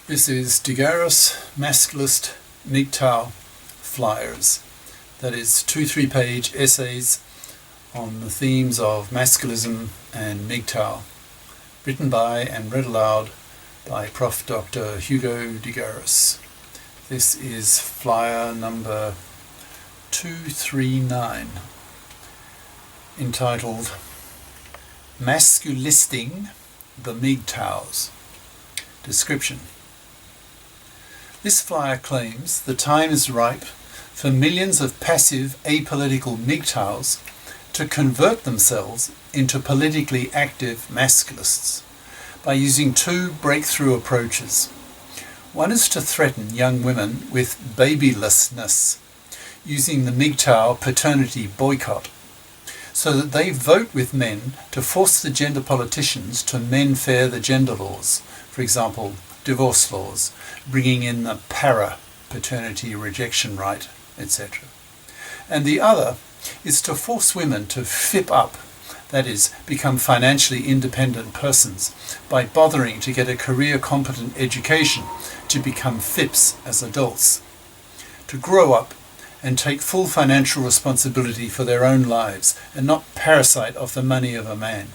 This is GARIS Masculist MGTOW flyers. That is 2 3-page essays on the themes of masculism and MGTOW, written by and read aloud by Prof. Dr. Hugo de Garis. This is flyer number 239, entitled Masculisting the MGTOWs. Description. This flyer claims the time is ripe for millions of passive apolitical MGTOWs to convert themselves into politically active masculists by using two breakthrough approaches. One is to threaten young women with babylessness using the MGTOW paternity boycott, so that they vote with men to force the gender politicians to menfair the gender laws, for example, divorce laws, bringing in the paternity rejection right, etc. And the other is to force women to FIP up, that is, become financially independent persons, by bothering to get a career-competent education to become FIPs as adults, to grow up and take full financial responsibility for their own lives and not parasite off the money of a man.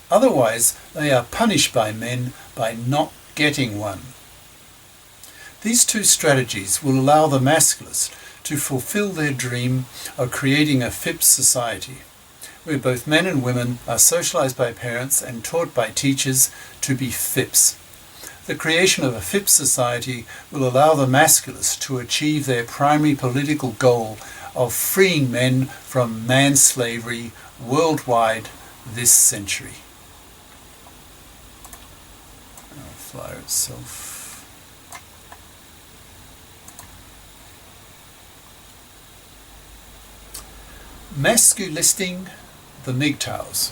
Otherwise, they are punished by men by not getting one. These two strategies will allow the masculists to fulfill their dream of creating a FIP society, where both men and women are socialized by parents and taught by teachers to be FIPs. The creation of a FIP society will allow the masculists to achieve their primary political goal of freeing men from manslavery worldwide this century. Flyer itself. Masculisting the MGTOWs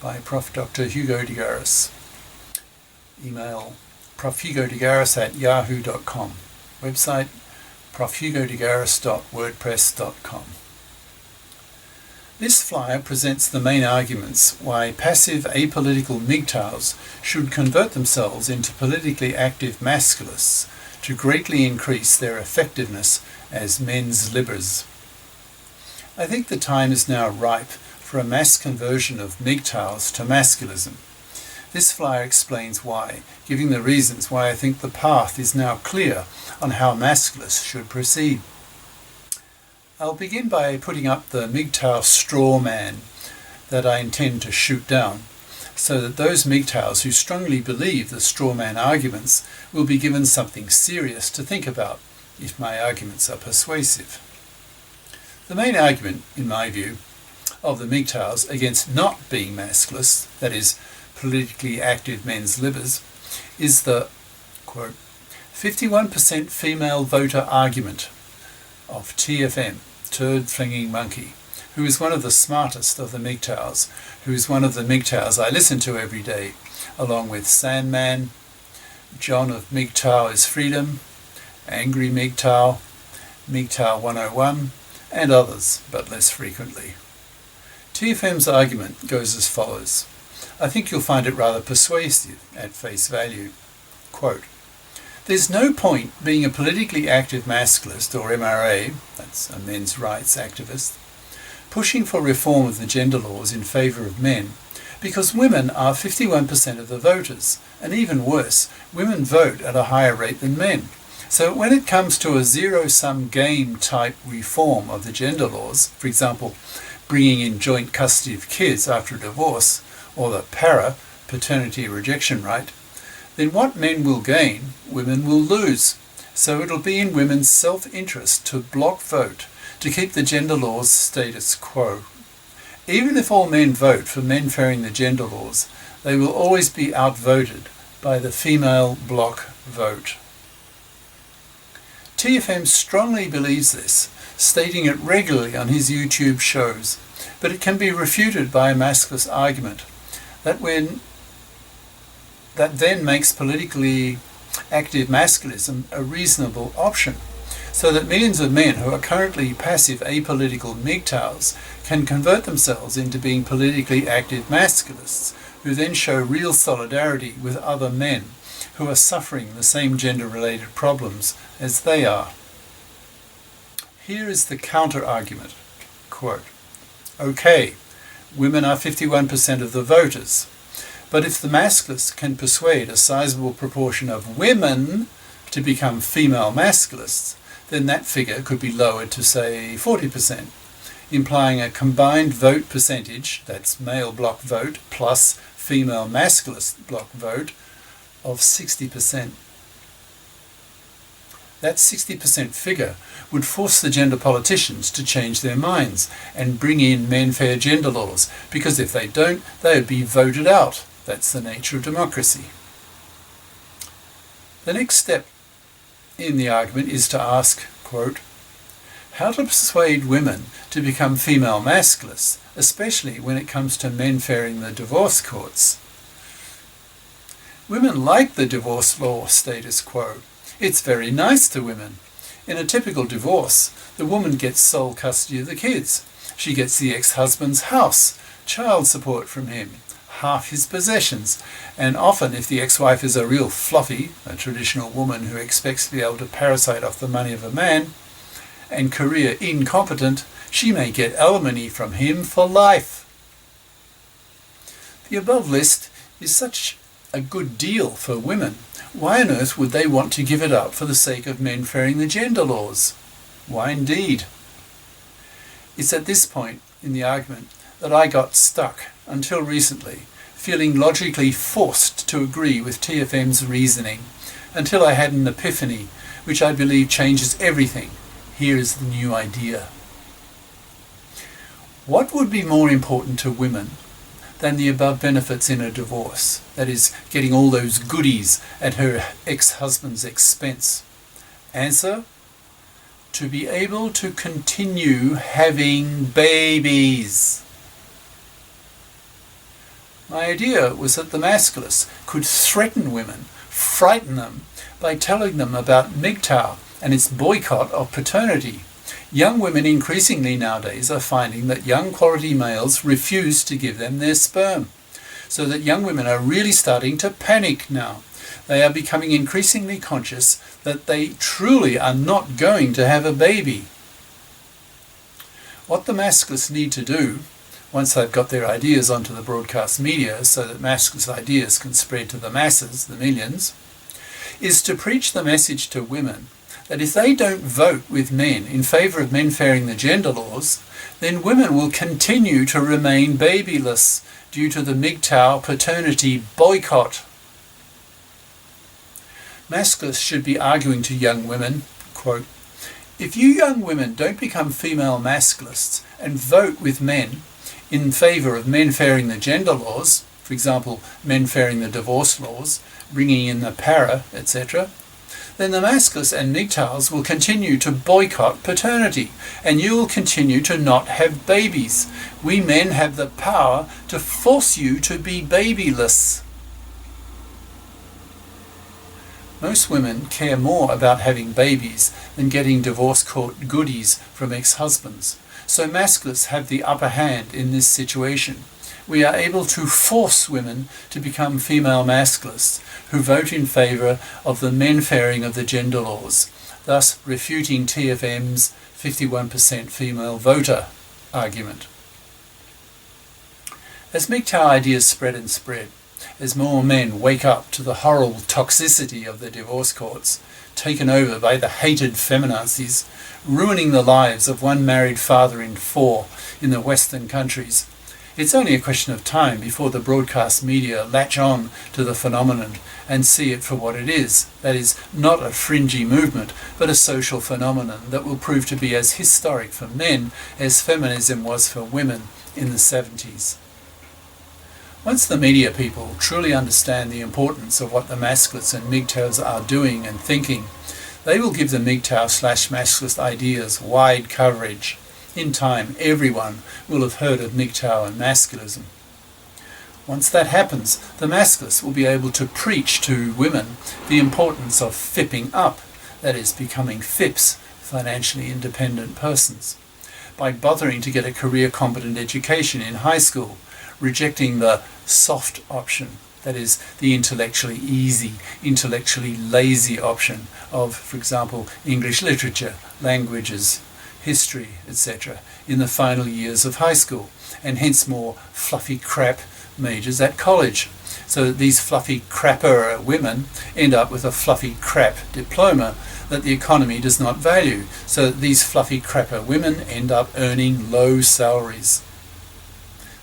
by Prof. Dr. Hugo de Garis. Email profhugodegaris@yahoo.com. Website profhugodegaris.wordpress.com. This flyer presents the main arguments why passive apolitical MGTOWs should convert themselves into politically active masculists to greatly increase their effectiveness as men's libers. I think the time is now ripe for a mass conversion of MGTOWs to masculism. This flyer explains why, giving the reasons why I think the path is now clear on how masculists should proceed. I'll begin by putting up the MGTOW straw man that I intend to shoot down, so that those MGTOWs who strongly believe the straw man arguments will be given something serious to think about if my arguments are persuasive. The main argument, in my view, of the MGTOWs against not being masculists, that is, politically active men's libers, is the, quote, 51% female voter argument of TFM, turd-flinging monkey, who is one of the smartest of the MGTOWs, who is one of the MGTOWs I listen to every day, along with Sandman, John of MGTOW is Freedom, Angry MGTOW, MGTOW 101, and others, but less frequently. TFM's argument goes as follows. I think you'll find it rather persuasive at face value. Quote, there's no point being a politically active masculist, or MRA, that's a men's rights activist, pushing for reform of the gender laws in favour of men, because women are 51% of the voters, and even worse, women vote at a higher rate than men. So when it comes to a zero-sum game type reform of the gender laws, for example, bringing in joint custody of kids after a divorce, or the paternity rejection right, then what men will gain, women will lose. So it'll be in women's self-interest to block vote to keep the gender laws status quo. Even if all men vote for menfairing the gender laws, they will always be outvoted by the female block vote. TFM strongly believes this, stating it regularly on his YouTube shows, but it can be refuted by a masculist argument that then makes politically active masculism a reasonable option, so that millions of men who are currently passive apolitical MGTOWs can convert themselves into being politically active masculists, who then show real solidarity with other men who are suffering the same gender-related problems as they are. Here is the counter-argument. Quote, okay, women are 51% of the voters, but if the masculists can persuade a sizable proportion of women to become female masculists, then that figure could be lowered to, say, 40%, implying a combined vote percentage, that's male bloc vote plus female masculist bloc vote, of 60%. That 60% figure would force the gender politicians to change their minds and bring in menfair gender laws, because if they don't, they would be voted out. That's the nature of democracy. The next step in the argument is to ask, quote, how to persuade women to become female masculists, especially when it comes to menfairing the divorce courts. Women like the divorce law status quo. It's very nice to women. In a typical divorce, the woman gets sole custody of the kids. She gets the ex-husband's house, child support from him, half his possessions, and often if the ex-wife is a real fluffy, a traditional woman who expects to be able to parasite off the money of a man, and career incompetent, she may get alimony from him for life. The above list is such a good deal for women. Why on earth would they want to give it up for the sake of menfairing the gender laws? Why indeed? It's at this point in the argument that I got stuck, until recently, feeling logically forced to agree with TFM's reasoning, until I had an epiphany, which I believe changes everything. Here is the new idea. What would be more important to women than the above benefits in a divorce? That is, getting all those goodies at her ex-husband's expense. Answer: to be able to continue having babies. My idea was that the masculists could threaten women, frighten them, by telling them about MGTOW and its boycott of paternity. Young women increasingly nowadays are finding that young quality males refuse to give them their sperm, so that young women are really starting to panic now. They are becoming increasingly conscious that they truly are not going to have a baby. What the masculists need to do, once they've got their ideas onto the broadcast media so that masculist ideas can spread to the masses, the millions, is to preach the message to women that if they don't vote with men in favour of menfairing the gender laws, then women will continue to remain babyless due to the MGTOW paternity boycott. Masculists should be arguing to young women, quote, if you young women don't become female masculists and vote with men in favour of menfairing the gender laws, for example, menfairing the divorce laws, bringing in the para, etc., then the masculists and MGTOWs will continue to boycott paternity, and you will continue to not have babies. We men have the power to force you to be babyless. Most women care more about having babies than getting divorce court goodies from ex-husbands. So masculists have the upper hand in this situation. We are able to force women to become female masculists who vote in favour of the menfairing of the gender laws, thus refuting TFM's 51% female voter argument. As MGTOW ideas spread and spread, as more men wake up to the horrible toxicity of the divorce courts, taken over by the hated feminazis, ruining the lives of one married father in 4 in the Western countries, it's only a question of time before the broadcast media latch on to the phenomenon and see it for what it is. That is, not a fringy movement, but a social phenomenon that will prove to be as historic for men as feminism was for women in the 70s. Once the media people truly understand the importance of what the masculists and MGTOWs are doing and thinking, they will give the MGTOW/masculist ideas wide coverage. In time, everyone will have heard of MGTOW and masculism. Once that happens, the masculists will be able to preach to women the importance of FIPPing up, that is, becoming FIPs, financially independent persons, by bothering to get a career-competent education in high school, rejecting the soft option That is, the intellectually easy, intellectually lazy option of, for example, English literature, languages, history, etc. in the final years of high school, and hence more fluffy crap majors at college. So that these fluffy crapper women end up with a fluffy crap diploma that the economy does not value. So that these fluffy crapper women end up earning low salaries.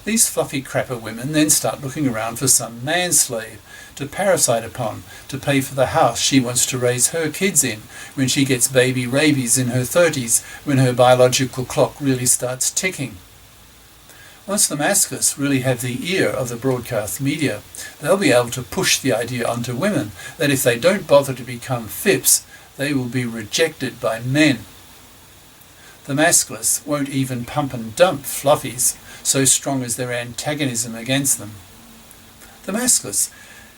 These fluffy crapper women then start looking around for some manslave to parasite upon, to pay for the house she wants to raise her kids in when she gets baby rabies in her 30s, when her biological clock really starts ticking. Once the masculists really have the ear of the broadcast media, they'll be able to push the idea onto women that if they don't bother to become FIPs, they will be rejected by men. The masculists won't even pump and dump fluffies, so strong is their antagonism against them. The masculists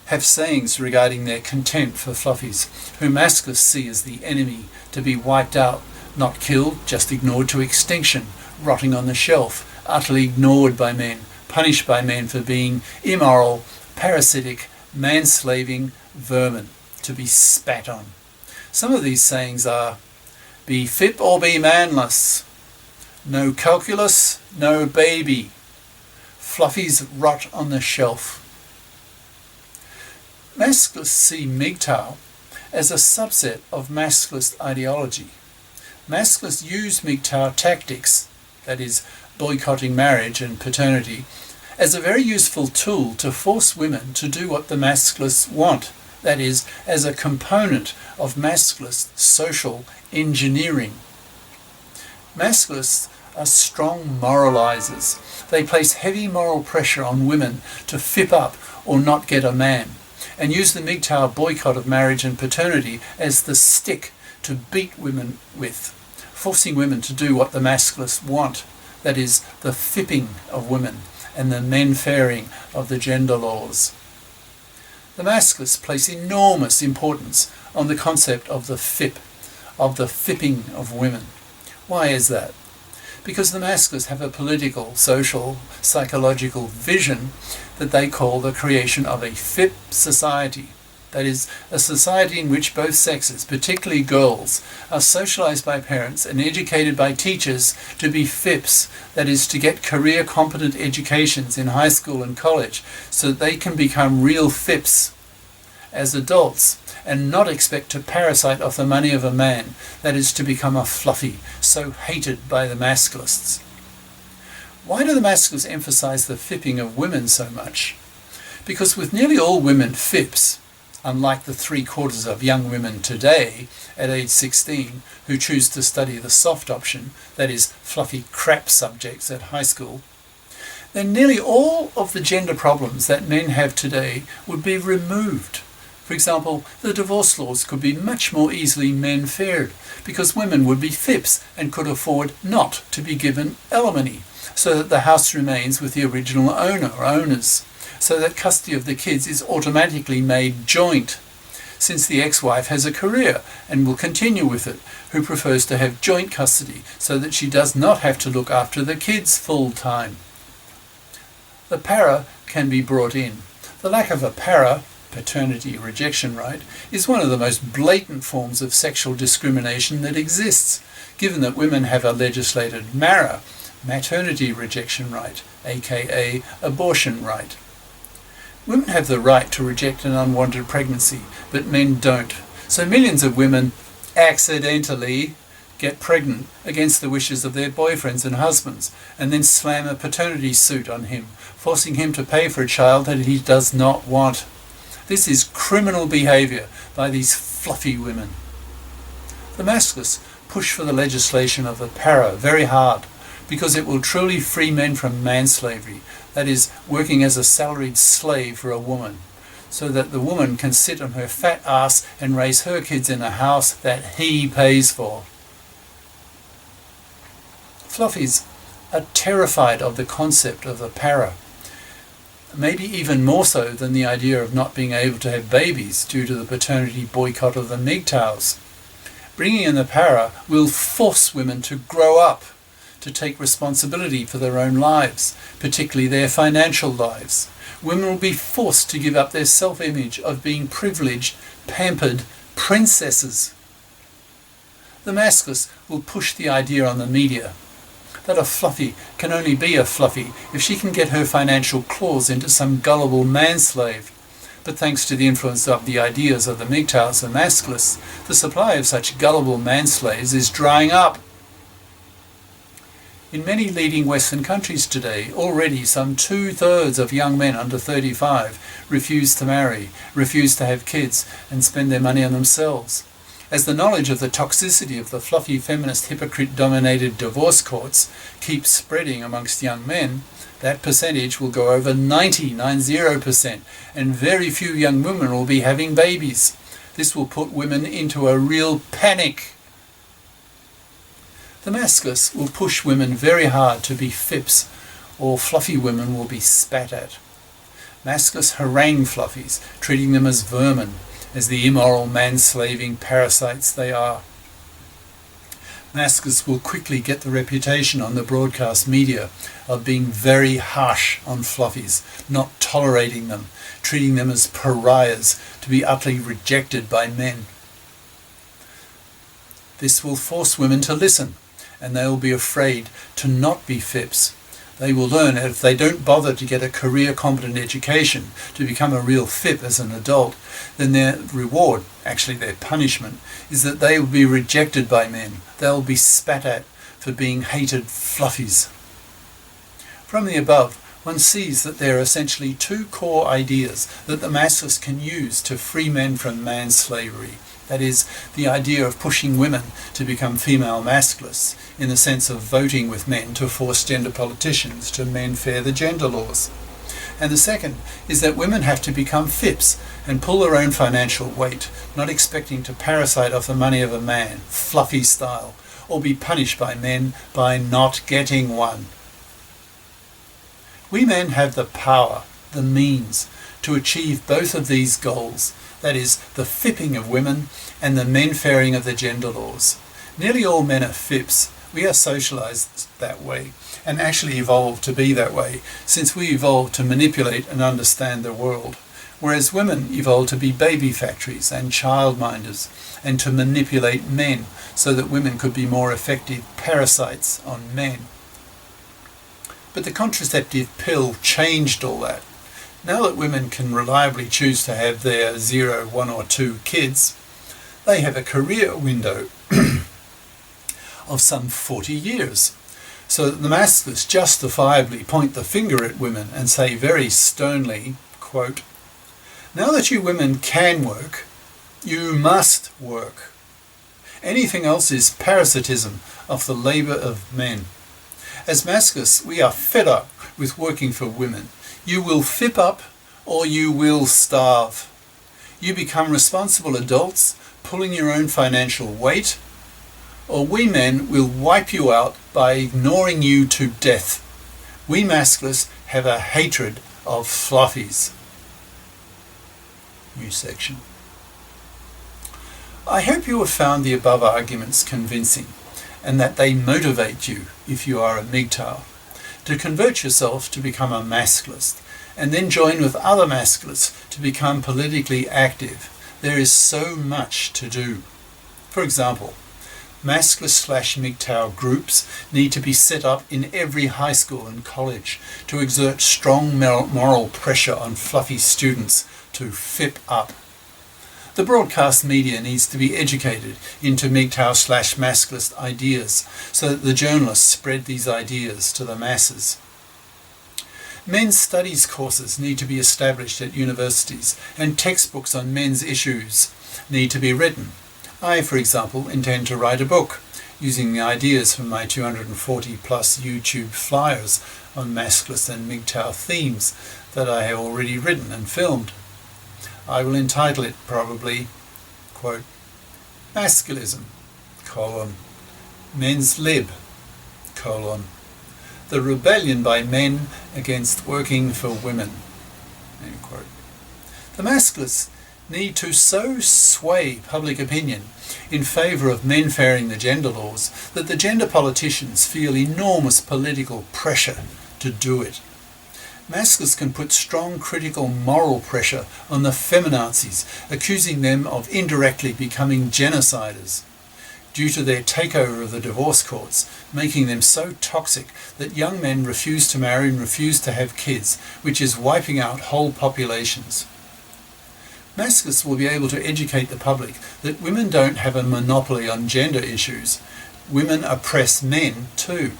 have sayings regarding their contempt for fluffies, whom masculists see as the enemy, to be wiped out, not killed, just ignored to extinction, rotting on the shelf, utterly ignored by men, punished by men for being immoral, parasitic, manslaving vermin, to be spat on. Some of these sayings are, be FIP or be manless, no calculus, no baby, fluffies rot on the shelf. Masculists see MGTOW as a subset of masculist ideology. Masculists use MGTOW tactics, that is, boycotting marriage and paternity, as a very useful tool to force women to do what the masculists want, that is, as a component of masculist social engineering. Masculists are strong moralizers. They place heavy moral pressure on women to FIP up or not get a man, and use the MGTOW boycott of marriage and paternity as the stick to beat women with, forcing women to do what the masculists want, that is, the FIPPing of women and the menfairing of the gender laws. The masculists place enormous importance on the concept of the FIP, of the FIPPing of women. Why is that? Because the masculists have a political, social, psychological vision that they call the creation of a FIP society. That is, a society in which both sexes, particularly girls, are socialized by parents and educated by teachers to be FIPs, that is, to get career-competent educations in high school and college so that they can become real FIPs as adults and not expect to parasite off the money of a man, that is, to become a fluffy, so hated by the masculists. Why do the masculists emphasize the FIPPing of women so much? Because with nearly all women FIPs, unlike the 3/4 of young women today at age 16 who choose to study the soft option, that is, fluffy crap subjects at high school, then nearly all of the gender problems that men have today would be removed. For example, the divorce laws could be much more easily menfaired because women would be FIPs and could afford not to be given alimony, so that the house remains with the original owner or owners, so that custody of the kids is automatically made joint, since the ex-wife has a career and will continue with it, who prefers to have joint custody so that she does not have to look after the kids full time. The para can be brought in. The lack of a para, paternity rejection right, is one of the most blatant forms of sexual discrimination that exists, given that women have a legislated MARA, maternity rejection right, aka abortion right. Women have the right to reject an unwanted pregnancy, but men don't. So millions of women accidentally get pregnant against the wishes of their boyfriends and husbands, and then slam a paternity suit on him, forcing him to pay for a child that he does not want. This is criminal behaviour by these fluffy women. The masculists push for the legislation of the para very hard, because it will truly free men from manslavery, that is, working as a salaried slave for a woman, so that the woman can sit on her fat ass and raise her kids in a house that he pays for. Fluffies are terrified of the concept of the para, maybe even more so than the idea of not being able to have babies due to the paternity boycott of the MGTOWs. Bringing in the para will force women to grow up, to take responsibility for their own lives, particularly their financial lives. Women will be forced to give up their self-image of being privileged, pampered princesses. The masculists will push the idea on the media that a fluffy can only be a fluffy if she can get her financial claws into some gullible manslave. But thanks to the influence of the ideas of the MGTOWs and masculists, the supply of such gullible manslaves is drying up. In many leading Western countries today, already some 2/3 of young men under 35 refuse to marry, refuse to have kids, and spend their money on themselves. As the knowledge of the toxicity of the fluffy feminist hypocrite-dominated divorce courts keeps spreading amongst young men, that percentage will go over 90%, and very few young women will be having babies. This will put women into a real panic. The masculists will push women very hard to be FIPs, or fluffy women will be spat at. Masculists harangue fluffies, treating them as vermin, as the immoral, manslaving parasites they are. Masculists will quickly get the reputation on the broadcast media of being very harsh on fluffies, not tolerating them, treating them as pariahs to be utterly rejected by men. This will force women to listen, and they will be afraid to not be FIPs. They will learn that if they don't bother to get a career-competent education to become a real FIP as an adult, then their reward, actually their punishment, is that they will be rejected by men. They will be spat at for being hated fluffies. From the above, one sees that there are essentially two core ideas that the masculists can use to free men from manslavery. That is, the idea of pushing women to become female masculists, in the sense of voting with men to force gender politicians to menfair the gender laws. And the second is that women have to become FIPs and pull their own financial weight, not expecting to parasite off the money of a man, fluffy style, or be punished by men by not getting one. We men have the power, the means, to achieve both of these goals, that is, the FIPping of women and the menfairing of the gender laws. Nearly all men are FIPs. We are socialized that way, and actually evolved to be that way, since we evolved to manipulate and understand the world, whereas women evolved to be baby factories and childminders, and to manipulate men so that women could be more effective parasites on men. But the contraceptive pill changed all that. Now that women can reliably choose to have their 0, 1 or 2 kids, they have a career window of some 40 years. So that the masculists justifiably point the finger at women and say very sternly, quote, "Now that you women can work, you must work. Anything else is parasitism of the labour of men. As masculists, we are fed up with working for women. You will FIP up or you will starve. You become responsible adults, pulling your own financial weight, or we men will wipe you out by ignoring you to death. We masculists have a hatred of fluffies." New section. I hope you have found the above arguments convincing, and that they motivate you, if you are a MGTOW, to convert yourself to become a masculist, and then join with other masculists to become politically active. There is so much to do. For example, masculist/MGTOW groups need to be set up in every high school and college to exert strong moral pressure on fluffy students to FIP up. The broadcast media needs to be educated into MGTOW/masculist ideas so that the journalists spread these ideas to the masses. Men's studies courses need to be established at universities, and textbooks on men's issues need to be written. I, for example, intend to write a book using the ideas from my 240 plus YouTube flyers on masculist and MGTOW themes that I have already written and filmed. I will entitle it probably, quote, "Masculism, Men's Lib, The Rebellion by Men Against Working for Women." End quote. The masculists need to so sway public opinion in favour of menfairing the gender laws that the gender politicians feel enormous political pressure to do it. Masculists can put strong critical moral pressure on the feminazis, accusing them of indirectly becoming genociders, due to their takeover of the divorce courts, making them so toxic that young men refuse to marry and refuse to have kids, which is wiping out whole populations. Masculists will be able to educate the public that women don't have a monopoly on gender issues. Women oppress men too.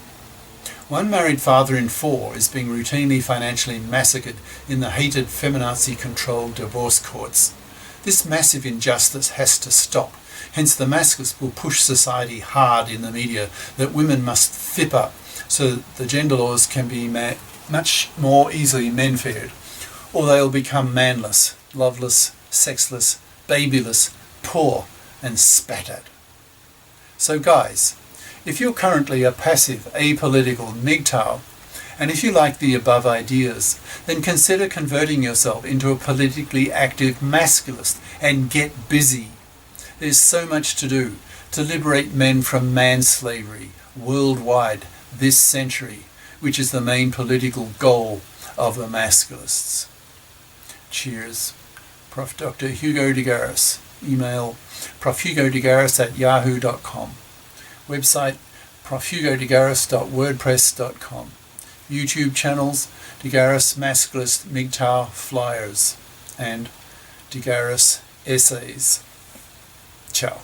One married father in 4 is being routinely financially massacred in the hated feminazi-controlled divorce courts. This massive injustice has to stop. Hence the masculists will push society hard in the media that women must FIP up so that the gender laws can be much more easily menfaired, or they'll become manless, loveless, sexless, babyless, poor and spat at. So guys, if you're currently a passive, apolitical MGTOW, and if you like the above ideas, then consider converting yourself into a politically active masculist and get busy. There's so much to do to liberate men from manslavery worldwide this century, which is the main political goal of the masculists. Cheers. Prof. Dr. Hugo de GARIS. Email profhugodegaris@yahoo.com. Website profhugodegaris.wordpress.com. YouTube channels de GARIS Masculist MGTOW Flyers and de GARIS Essays. Ciao.